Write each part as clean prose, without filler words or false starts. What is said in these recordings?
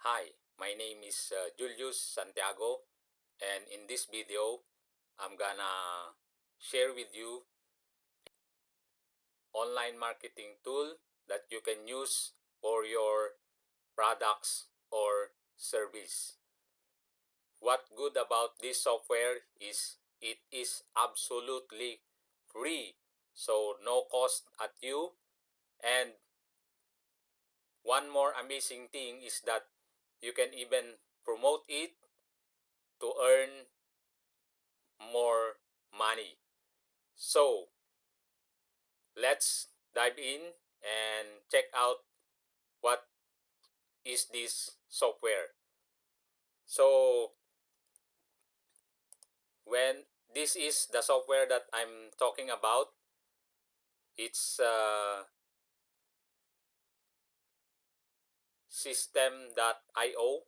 Hi, my name is Julius Santiago, and in this video, I'm gonna share with you online marketing tool that you can use for your products or service. What good about this software is it is absolutely free, so no cost at you. And one more amazing thing is that you can even promote it to earn more money. So let's dive in and check out what is this software. So when this is the software that I'm talking about, it's Systeme.io.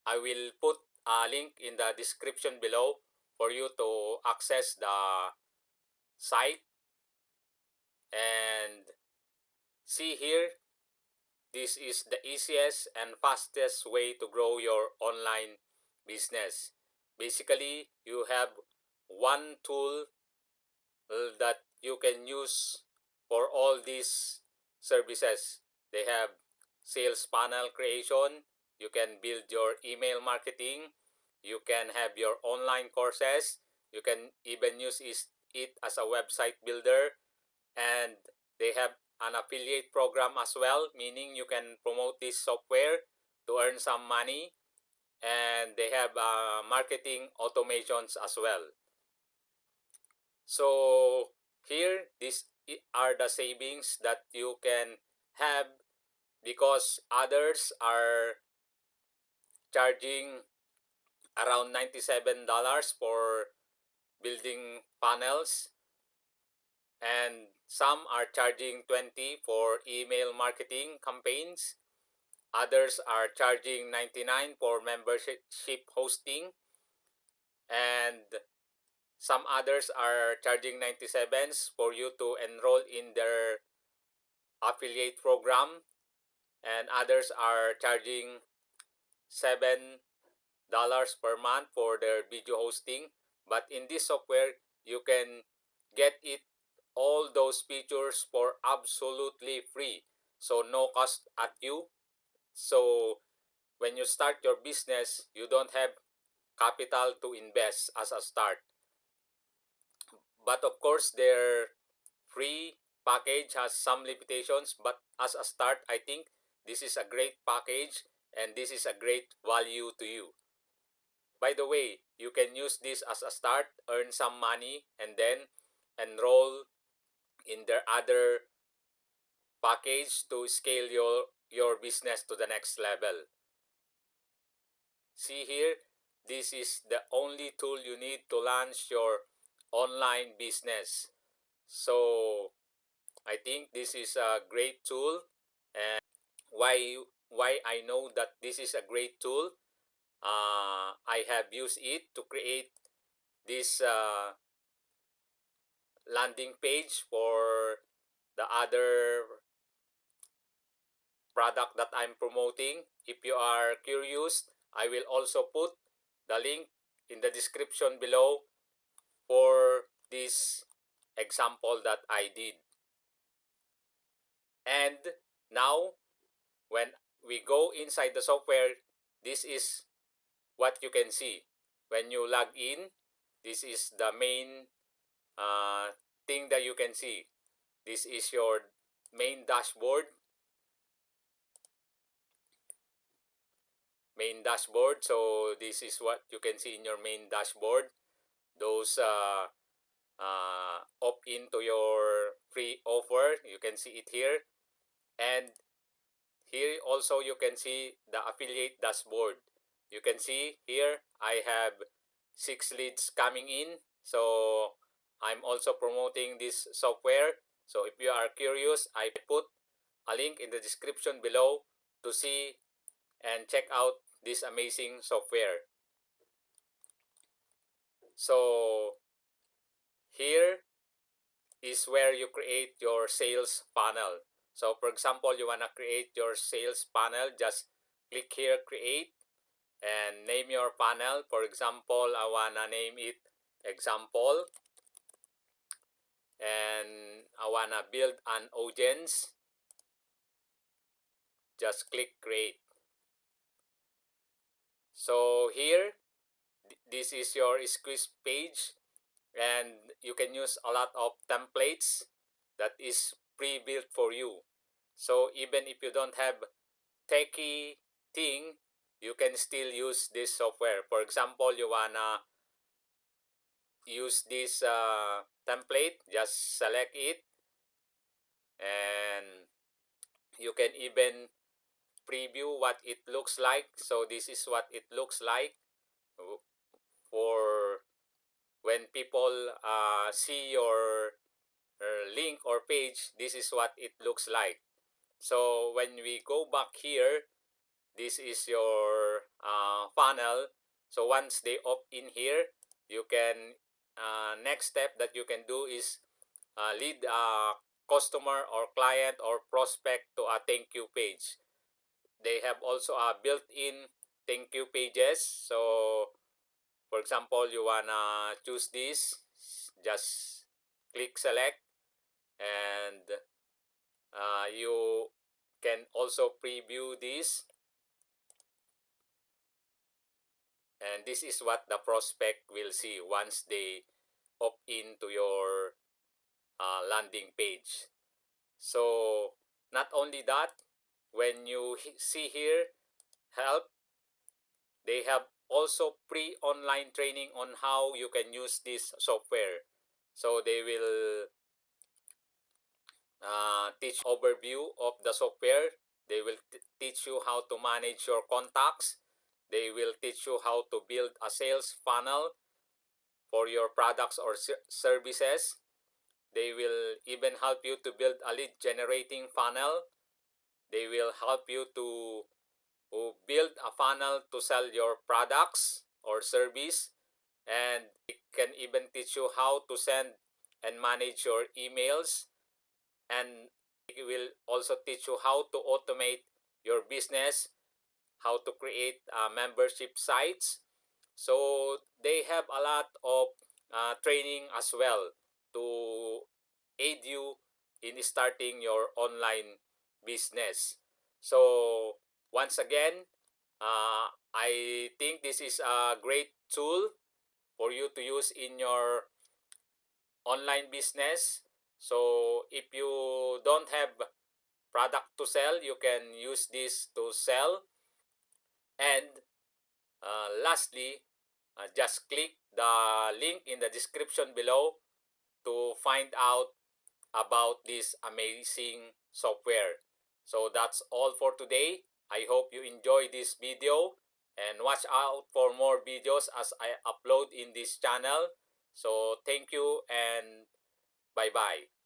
I will put a link in the description below for you to access the site and see here. This is the easiest and fastest way to grow your online business. Basically, you have one tool that you can use for all these services. They have sales funnel creation, you can build your email marketing, you can have your online courses, you can even use it as a website builder, and they have an affiliate program as well, meaning you can promote this software to earn some money, and they have marketing automations as well. So here, these are the savings that you can have because others are charging around $97 for building panels, and some are charging 20 for email marketing campaigns. Others are charging 99 for membership hosting, and some others are charging 97s for you to enroll in their affiliate program, and others are charging $7 per month for their video hosting. But in this software, you can get it all those features for absolutely free. So no cost at you. So when you start your business, you don't have capital to invest as a start. But of course, their free package has some limitations. But as a start, I think this is a great package and this is a great value to you. By the way, you can use this as a start, earn some money, and then enroll in their other package to scale your business to the next level. See here, this is the only tool you need to launch your online business. So I think this is a great tool. And why I know that this is a great tool, I have used it to create this landing page for the other product that I'm promoting. If you are curious, I will also put the link in the description below for this example that I did. And now, when we go inside the software, this is what you can see. When you log in, this is the main uh, thing that you can see. This is your main dashboard. So this is what you can see in your main dashboard. Those opt into your free offer, you can see it here. And here also you can see the affiliate dashboard. You can see here I have 6 leads coming in. So I'm also promoting this software. So if you are curious, I put a link in the description below to see and check out this amazing software. So here is where you create your sales funnel. So for example, you want to create your sales panel, just click here, create, and name your panel. For example, I want to name it example, and I want to build an audience. Just click create. So here, this is your squeeze page, and you can use a lot of templates that is pre-built for you. So even if you don't have techie thing, you can still use this software. For example, you wanna use this template, just select it, and you can even preview what it looks like. So this is what it looks like for when people see your link or page. This is what it looks like. So when we go back here, this is your funnel. So once they opt in here, you can next step that you can do is lead a customer or client or prospect to a thank you page. They have also a built-in thank you pages. So for example, you wanna choose this, just click select, and you can also preview this, and this is what the prospect will see once they opt into your landing page. So not only that, when you see here help, they have also pre-online training on how you can use this software. So they will teach overview of the software. They will teach you how to manage your contacts. They will teach you how to build a sales funnel for your products or services. They will even help you to build a lead generating funnel. They will help you to build a funnel to sell your products or service. And they can even teach you how to send and manage your emails. And it will also teach you how to automate your business, how to create membership sites. So they have a lot of training as well to aid you in starting your online business. So once again, I think this is a great tool for you to use in your online business. So if you don't have product to sell, you can use this to sell. And lastly, just click the link in the description below to find out about this amazing software. So that's all for today. I hope you enjoy this video, and watch out for more videos as I upload in this channel. So thank you and bye bye.